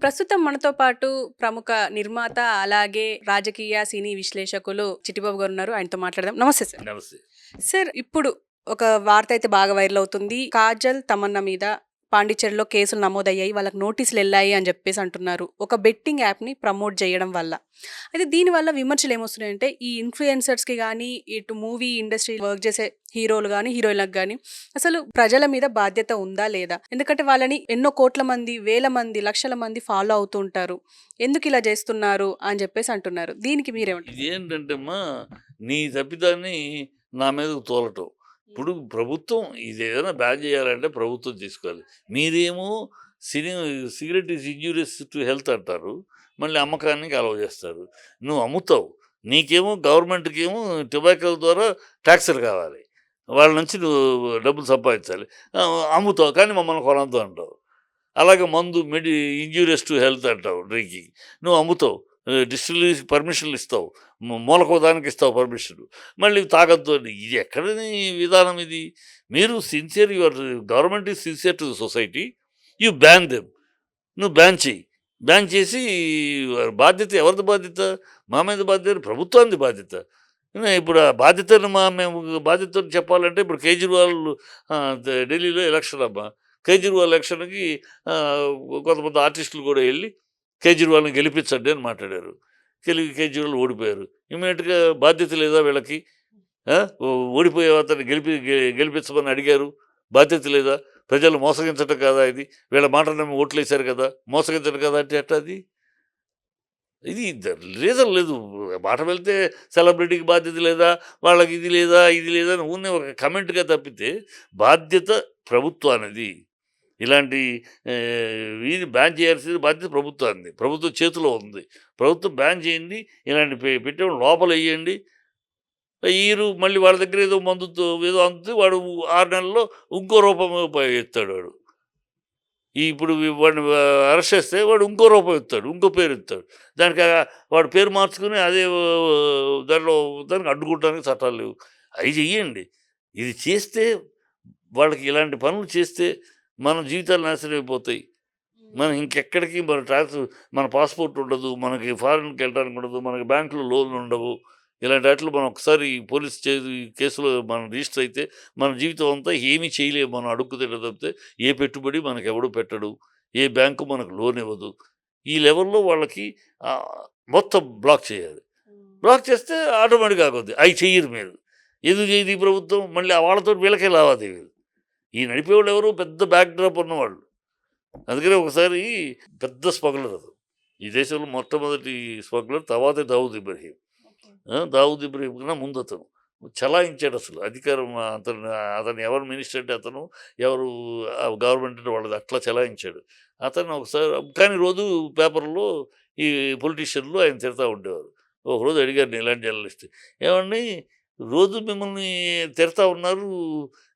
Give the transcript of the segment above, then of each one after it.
ప్రస్తుతం మనతో పాటు ప్రముఖ నిర్మాత, అలాగే రాజకీయ, సినీ విశ్లేషకులు చిట్టిబాబు గారు ఉన్నారు. ఆయనతో మాట్లాడదాం. నమస్తే సార్. నమస్తే. సార్, ఇప్పుడు ఒక వార్త అయితే బాగా వైరల్ అవుతుంది. కాజల్, తమన్నా మీద పాండిచ్చేరిలో కేసులు నమోదయ్యాయి. వాళ్ళకి నోటీసులెళ్ళాయి అని జెప్పేసి అంటున్నారు. ఒక బెట్టింగ్ యాప్‌ని ప్రమోట్ జేయడం వల్ల. అయితే దీనివల్ల విమర్శలు ఏమొస్తున్నాయంటే, ఈ ఇన్‌ఫ్లుయెన్సర్స్‌కి గానీ, ఇటు మూవీ ఇండస్ట్రీ వర్క్ జేసే హీరోలు గానీ, హీరోయిన్‌లకు గానీ అసలు ప్రజల మీద బాధ్యత ఉందా? లేదా? ఎందుకంటే వాళ్ళని ఎన్నో కోట్ల మంది, వేల మంది, లక్షల మంది ఫాలో అవుతూ ఉంటారు. ఎందుకిలా జేస్తున్నారు అని జెప్పేసి అంటున్నారు. దీనికి మీరేమంటారు? ఇదేంటంటే అమ్మా, నీ తప్పిదాన్ని నా మీదకు తోలటం. ఇప్పుడు ప్రభుత్వం ఇదేదైనా బ్యాన్ చేయాలంటే ప్రభుత్వం తీసుకోవాలి. మీరేమో సిని cigarette is injurious to health అంటారు. మళ్ళీ అమ్మకానికి అలౌ చేస్తారు. నువ్వు అమ్ముతావు. నీకేమో గవర్నమెంట్‌కేమో టొబాకో ద్వారా టాక్సులు కావాలి. వాళ్ళ నుంచి నువ్వు డబ్బులు సంపాదించాలి. అమ్ముతావు కానీ మమ్మల్ని కొనొద్దు అంటావు. అలాగే మందు ఇంజూరియస్ టు హెల్త్ అంటావు డ్రింకింగ్. నువ్వు అమ్ముతావు. డిస్టిలరీస్‌కి పర్మిషన్‌లు ఇస్తావు. మూలకో దానికి ఇస్తావు పర్మిషన్. మళ్ళీ తాగొద్దు అని. ఇది ఎక్కడని విధానం ఇది? మీరు sincere your government is sincere to the society. You ban them. నువ్వు బ్యాన్ చెయ్యి. బ్యాన్ చేసి బాధ్యత ఎవరిది బాధ్యత? మా మీద బాధ్యత ప్రభుత్వానిది బాధ్యత. ఇప్పుడు ఆ బాధ్యతను మేము బాధ్యతను చెప్పాలంటే ఇప్పుడు కేజ్రీవాల్ ఢిల్లీలో ఎలక్షన్ అమ్మా. కేజ్రీవాల్ ఎలక్షన్‌కి కొంతమంది ఆర్టిస్టులు కూడా వెళ్ళి కేజ్రీవాల్‌ని గెలిపించండి అని మాట్లాడారు. కేజ్రీవాల్ ఓడిపోయారు. ఇమ్మీడియేట్‌గా బాధ్యత లేదా వీళ్ళకి? ఆ! ఓడిపోయే అతన్ని గెలిపించమని అడిగారు. బాధ్యత లేదా? ప్రజలు మోసగించటం కాదా ఇది? వీళ్ళ మాట నమ్మి ఓట్లేశారు కదా! మోసగించడం కదా అంటే ఎట్టా అది? ఇది రీజన్ లేదు. మాట వెళ్తే సెలబ్రిటీకి బాధ్యత లేదా? వాళ్ళకి ఇది లేదా? ఇది లేదా? అని ఊరినే ఒక కమెంట్‌గా తప్పితే బాధ్యత ప్రభుత్వానిది. ఇలాంటి ఇది బ్యాన్ చేయాల్సిన బాధ్యత ప్రభుత్వానిది. ప్రభుత్వం చేతిలో ఉంది. ప్రభుత్వం బ్యాన్ చేయండి. ఇలాంటి పెట్టేవాళ్ళు లోపలెయ్యండి. ఈరు మళ్ళీ వాళ్ళ దగ్గర ఏదో మందుతో ఏదో అందుతుంది. వాడు 6 నెలల్లో ఇంకో రూపం ఎత్తాడు వాడు. ఇప్పుడు వాడిని అరెస్ట్ చేస్తే వాడు ఇంకో రూపం ఎత్తాడు. ఇంకో పేరు ఎత్తాడు. దానికి వాడు పేరు మార్చుకుని అదే దానికి అడ్డుకోవడానికి చట్టాలు లేవు. అవి చెయ్యండి. ఇది చేస్తే వాళ్ళకి ఇలాంటి పనులు చేస్తే మన జీవితాలు నాశనం అయిపోతాయి. మనం ఇంకెక్కడికి మన పాస్‌పోర్ట్ ఉండదు. మనకి ఫారిన్‌కి వెళ్ళడానికి ఉండదు. మనకి బ్యాంకులో లోన్లు ఉండవు. ఇలాంటి వాటిలో మనం ఒకసారి పోలీస్ కేసులో మనం రిజిస్టర్ అయితే మన జీవితం అంతా ఏమీ చేయలేము. మనం అడుక్కు తినడం తప్పితే ఏ పెట్టుబడి మనకెవడు పెట్టడు. ఏ బ్యాంకు మనకు లోన్ ఇవ్వదు. ఈ లెవెల్‌లో వాళ్ళకి మొత్తం బ్లాక్ చేయాలి. బ్లాక్ చేస్తే ఆటోమేటిక్‌గా ఆగుద్ది. అయి చెయ్యరు మీరు. ఎందుకు చేయదు ఈ ప్రభుత్వం? మళ్ళీ వాళ్ళతోటి వీళ్ళకే లావాదేవీలు. ఈ నడిపేవాళ్ళు ఎవరు? పెద్ద బ్యాక్ డ్రాప్ ఉన్నవాళ్ళు. అందుకనే ఒకసారి పెద్ద స్మగ్లర్ అతను. ఈ దేశంలో మొట్టమొదటి స్మగ్లర్ తర్వాతే దావూద్ ఇబ్రహీం. దావూద్ ఇబ్రహీం కన్నా ముందు అతను చలాయించాడు అసలు అధికారం. అతను ఎవరు మినిస్టర్ అంటే అతను, ఎవరు గవర్నమెంట్ అంటే వాళ్ళది అట్లా చలాయించాడు. అతను ఒకసారి కానీ రోజు పేపర్లో ఈ పొలిటీషియన్లు ఆయన తిడతా ఉండేవారు. ఒకరోజు అడిగారు ఇలాంటి జర్నలిస్ట్, ఏమండి రోజు మిమ్మల్ని తిడతా ఉన్నారు,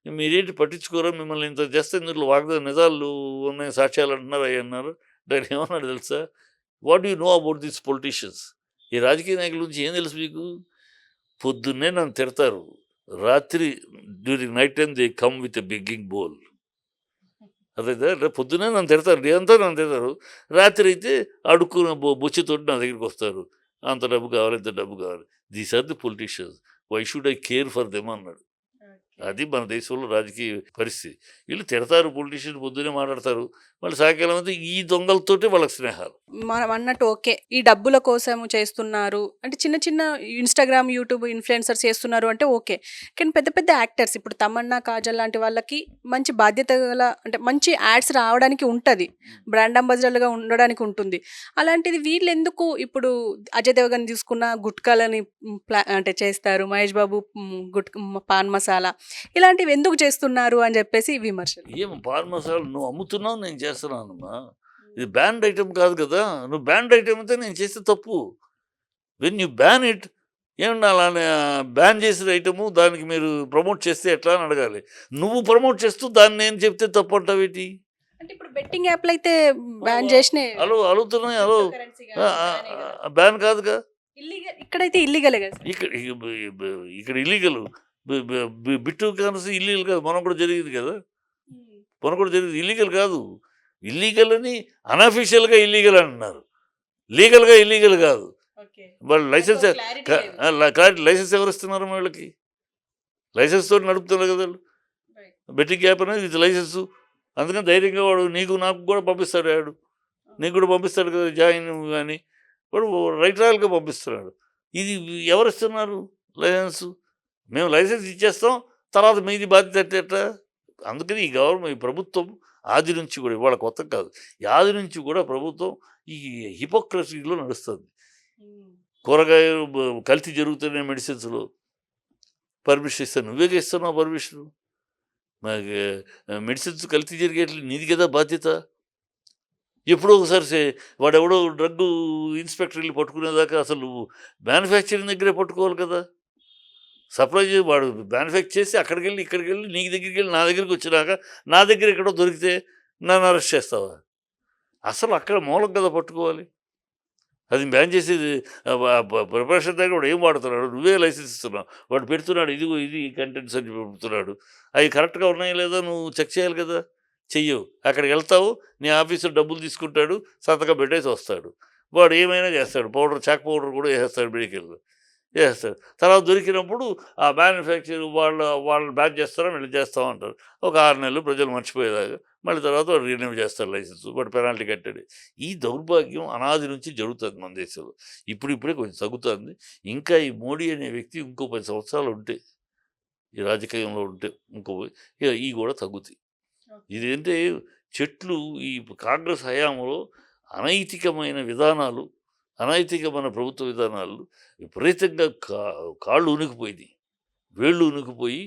మీరేంటి పట్టించుకోరా, మిమ్మల్ని ఇంత చేస్తే ఇందులో నిజాలు ఉన్నాయి, సాక్ష్యాలు అంటున్నారు అవి అన్నారు. దాన్ని ఏమన్నాడు తెలుసా? What you know about these politicians? ఈ రాజకీయ నాయకుల గురించి ఏం తెలుసు మీకు? పొద్దున్నే నన్ను తిడతారు, రాత్రి during night time they come with a begging bowl. అదే పొద్దున్నే నన్ను తిడతారు, డే అంతా నన్ను తిడతారు, రాత్రి అయితే అడుక్కున్న బొచ్చుతోటి నా దగ్గరికి వస్తారు. అంత డబ్బు కావాలి, ఇంత డబ్బు కావాలి. These are the politicians, why should I care for them అన్నాడు. అది మన దేశంలో రాజకీయ పరిస్థితి. వీళ్ళు తిడతారు, పొలిటీషియన్ పొద్దునే మాట్లాడతారు, మళ్ళీ సాయంకాలం అయితే ఈ దొంగలతోటి వాళ్ళకి స్నేహాలు. మనం అన్నట్టు ఓకే, ఈ డబ్బుల కోసం చేస్తున్నారు అంటే చిన్న చిన్న ఇన్‌స్టాగ్రామ్, యూట్యూబ్ ఇన్‌ఫ్లుయెన్సర్స్ చేస్తున్నారు అంటే ఓకే. కానీ పెద్ద పెద్ద యాక్టర్స్ ఇప్పుడు తమన్నా, కాజల్ లాంటి వాళ్ళకి మంచి బాధ్యత గల అంటే మంచి యాడ్స్ రావడానికి ఉంటది. బ్రాండ్ అంబాసిడర్‌లుగా ఉండడానికి ఉంటుంది. అలాంటిది వీళ్ళెందుకు ఇప్పుడు అజయ్ దేవగన్ తీసుకున్న గుట్కాలని అంటే చేస్తారు. మహేష్ బాబు పాన్ మసాలా ఇలాంటివి ఎందుకు చేస్తున్నారు అని చెప్పేసి విమర్శలు. ఏం పాన్ మసాలా నువ్వు అమ్ముతున్నావు, నేను చేస్తున్నానమ్మా. ఇది బ్యాండ్ ఐటెం కాదు కదా. నువ్వు బ్యాండ్ ఐటెం అయితే నేను చేస్తే తప్పు. వెన్ యూ బ్యాన్ ఇట్, ఏమన్నా అలానే బ్యాన్ చేసిన ఐటము దానికి మీరు ప్రమోట్ చేస్తే ఎట్లా అని అడగాలి. నువ్వు ప్రమోట్ చేస్తూ దాన్ని నేను చెప్తే తప్పు అంటావేటి? అంటే ఇప్పుడు బెట్టింగ్ యాప్‌లు అయితే బ్యాన్ చేసినాయి. అడుగుతున్నాయి. బ్యాన్ కాదుగా. ఇక్కడైతే ఇల్లీగలే కదా. ఇక్కడ ఇల్లీగల్. బిట్టు కరెన్సీ ఇల్లీగల్ కాదు. మనం కూడా జరిగింది కదా. ఇల్లీగల్ కాదు. ఇల్లీగల్ అని అనఫీషియల్గా ఇల్లీగల్ అంటున్నారు, లీగల్గా ఇల్లీగల్ కాదు. వాళ్ళు లైసెన్స్ లైసెన్స్ ఎవరు ఇస్తున్నారు వీళ్ళకి? లైసెన్స్ తోటి నడుపుతున్నారు కదా వాళ్ళు. బెట్టింగ్ యాప్ అనేది ఇది లైసెన్సు. అందుకని ధైర్యంగా వాడు నీకు నాకు కూడా పంపిస్తాడు, వాడు నీకు కూడా పంపిస్తాడు కదా జాయిన్ కానీ, వాడు రైట్ రాయల్గా పంపిస్తున్నాడు. ఇది ఎవరు ఇస్తున్నారు లైసెన్సు? మేము లైసెన్స్ ఇచ్చేస్తాం, తర్వాత మీది బాధ్యత ఎట్లా? అందుకని ఈ గవర్నమెంట్, ఈ ప్రభుత్వం ఆది నుంచి కూడా, ఇవాళ కొత్త కాదు, ఈ ఆది నుంచి కూడా ప్రభుత్వం ఈ హిపోక్రసీలో నడుస్తుంది. కూరగాయలు కల్తీ జరుగుతున్న మెడిసిన్స్లో పర్మిషన్ ఇస్తాను, నువ్వే ఇస్తున్నావు పర్మిషను. మాకు మెడిసిన్స్ కల్తీ జరిగేట్లు నీది కదా బాధ్యత. ఎప్పుడో ఒకసారి వాడెవడో డ్రగ్ ఇన్స్పెక్టర్ వెళ్ళి పట్టుకునేదాకా అసలు మ్యానుఫ్యాక్చరింగ్ దగ్గరే పట్టుకోవాలి కదా. సప్లై వాడు మ్యానుఫ్యాక్చర్ చేసి అక్కడికి వెళ్ళి ఇక్కడికి వెళ్ళి నీకు దగ్గరికి వెళ్ళి నా దగ్గరికి వచ్చినాక నా దగ్గర ఎక్కడో దొరికితే నన్ను అరెస్ట్ చేస్తావా? అసలు అక్కడ మూలం కదా పట్టుకోవాలి. అది బ్యాన్ చేసేది ప్రిపరేషన్ దగ్గర వాడు ఏం వాడుతున్నాడు, నువ్వే లైసెన్స్ ఇస్తున్నావు, వాడు పెడుతున్నాడు ఇదిగో ఇది కంటెంట్స్ అని పెడుతున్నాడు, అవి కరెక్ట్గా ఉన్నాయో లేదా నువ్వు చెక్ చేయాలి కదా. చెయ్యవు. అక్కడికి వెళ్తావు, నీ ఆఫీసర్ డబ్బులు తీసుకుంటాడు, సంతకం పెట్టేసి వస్తాడు, వాడు ఏమైనా చేస్తాడు, పౌడర్ చాక్ పౌడర్ కూడా వేసేస్తాడు, మెడికల్లో వేస్తాడు. తర్వాత దొరికినప్పుడు ఆ మ్యానుఫ్యాక్చర్ వాళ్ళు బ్యాన్ చేస్తారా వీళ్ళు చేస్తామంటారు. ఒక 6 నెలలు ప్రజలు మర్చిపోయేదాకా మళ్ళీ తర్వాత వాడు రిన్యూ చేస్తారు లైసెన్స్, వాడు పెనాల్టీ కట్టాడు. ఈ దౌర్భాగ్యం అనాది నుంచి జరుగుతుంది మన దేశంలో. ఇప్పుడిప్పుడే కొంచెం తగ్గుతుంది. ఇంకా ఈ మోడీ అనే వ్యక్తి ఇంకో 10 సంవత్సరాలు ఉంటే, ఈ రాజకీయంలో ఉంటే ఇవి కూడా తగ్గుతాయి. ఇదేంటే చెట్లు ఈ కాంగ్రెస్ హయాంలో అనైతికమైన విధానాలు, అనైతికమైన ప్రభుత్వ విధానాలు విపరీతంగా కాళ్ళు ఉనికిపోయింది, వేళ్ళు ఉనికిపోయి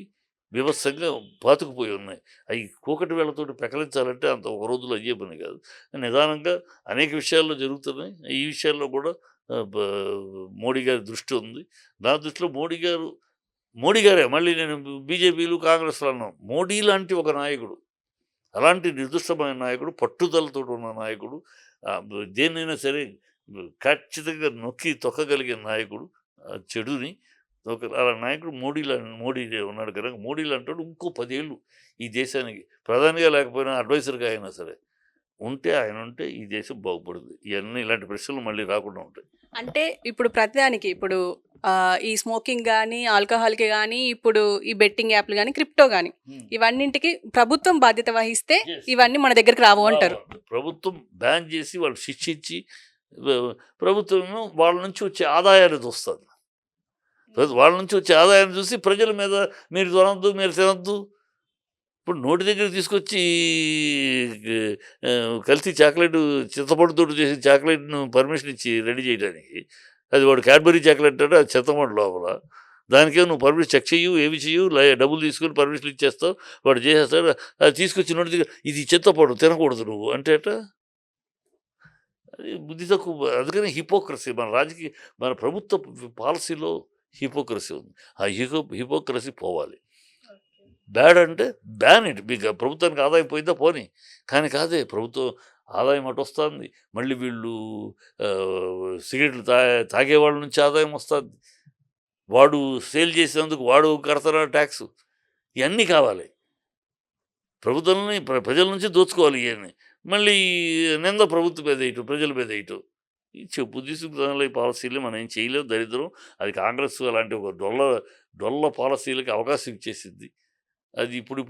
బీభత్సంగా పాతుకుపోయి ఉన్నాయి. అవి కూకటి వేళ్లతోటి పెకలించాలంటే అంత ఒక రోజులో అయ్యే పని కాదు. నిదానంగా అనేక విషయాల్లో జరుగుతున్నాయి. ఈ విషయాల్లో కూడా మోడీ గారి దృష్టి ఉంది. నా దృష్టిలో మోడీ గారే మళ్ళీ, నేను బీజేపీలు కాంగ్రెస్లో అన్నాను, మోడీ లాంటి ఒక నాయకుడు, అలాంటి నిర్దిష్టమైన నాయకుడు, పట్టుదలతో ఉన్న నాయకుడు, దేన్నైనా సరే ఖచ్చితంగా నొక్కి తొక్కగలిగిన నాయకుడు, చెడుని అలా నాయకుడు మోడీ ఉన్నాడు కనుక, మోడీ లాంటి ఇంకో 10 ఏళ్ళు ఈ దేశానికి ప్రధానిగా లేకపోయినా అడ్వైజర్గా అయినా సరే ఆయన ఉంటే ఈ దేశం బాగుపడుతుంది. ఇవన్నీ ఇలాంటి ప్రశ్నలు మళ్ళీ రాకుండా ఉంటాయి. అంటే ఇప్పుడు ప్రతిదానికి ఇప్పుడు ఈ స్మోకింగ్ కానీ, ఆల్కహాల్కి కానీ, ఇప్పుడు ఈ బెట్టింగ్ యాప్లు కానీ, క్రిప్టో కానీ, ఇవన్నింటికి ప్రభుత్వం బాధ్యత వహిస్తే ఇవన్నీ మన దగ్గరికి రావు అంటారు. ప్రభుత్వం బ్యాన్ చేసి వాళ్ళు శిక్షించి, ప్రభుత్వం వాళ్ళ నుంచి వచ్చే ఆదాయాన్ని చూస్తుంది. వాళ్ళ నుంచి వచ్చే ఆదాయాన్ని చూసి ప్రజల మీద మీరు తినద్దు, మీరు తినద్దు. ఇప్పుడు నోటి దగ్గర తీసుకొచ్చి కల్తీ చాక్లెట్, చింతపండుతో చేసి చాక్లెట్ను పర్మిషన్ ఇచ్చి రెడీ చేయడానికి, అది వాడు క్యాడ్బరీ చాక్లెట్ అంటే అది చింతపండు లోపల, దానికేమో నువ్వు పర్మిషన్ చెక్ చెయ్యు, ఏమి చెయ్యు, డబ్బులు తీసుకొని పర్మిషన్ ఇచ్చేస్తావు, వాడు చేసేస్తాడు. అది తీసుకొచ్చి నోటి దగ్గర ఇది చింతపండు తినకూడదు నువ్వు అంటే అది బుద్ధి తక్కువ. అందుకని హిపోక్రసీ మన ప్రభుత్వ పాలసీలో హిపోక్రసీ ఉంది. ఆ హిపోక్రసీ పోవాలి. బ్యాడ్ అంటే బ్యాన్ ఇట్. మీకు ప్రభుత్వానికి ఆదాయం పోయిందా పోనీ, కానీ కాదే ప్రభుత్వం ఆదాయం అటు వస్తుంది. మళ్ళీ వీళ్ళు సిగరెట్లు తాగే వాళ్ళ నుంచి ఆదాయం వస్తుంది, వాడు సేల్ చేసేందుకు వాడు కడతాడు ట్యాక్స్. ఇవన్నీ కావాలి. ప్రభుత్వాలని ప్రజల నుంచి దోచుకోవాలి. ఇవన్నీ మళ్ళీ నింద ప్రభుత్వం మీద వేయటం, ప్రజల మీద వేయటం. ఈ చెప్పు తీసుకున్న పాలసీలు మనం ఏం చేయలేము, దరిద్రం. అది కాంగ్రెస్ అలాంటి ఒక డొల్ల పాలసీలకి అవకాశం ఇచ్చేసింది. అది ఇప్పుడు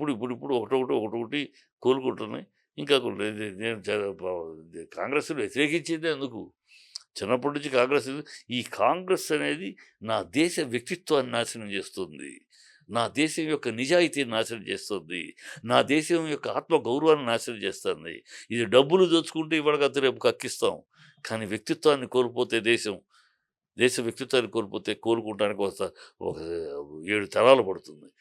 ఒకటొకటి కోలుకుంటున్నాయి. ఇంకా నేను కాంగ్రెస్ను వ్యతిరేకించేది ఎందుకు, చిన్నప్పటి నుంచి కాంగ్రెస్ అనేది నా దేశ వ్యక్తిత్వాన్ని నాశనం చేస్తుంది, నా దేశం యొక్క నిజాయితీని నాశనం చేస్తుంది, నా దేశం యొక్క ఆత్మగౌరవాన్ని నాశనం చేస్తుంది. ఇది డబ్బులు దోచుకుంటే ఇవాళ రేపు కక్కిస్తాం, కానీ వ్యక్తిత్వాన్ని కోల్పోతే దేశ వ్యక్తిత్వాన్ని కోల్పోతే కోలుకోవడానికి ఒక 7 తరాలు పడుతుంది.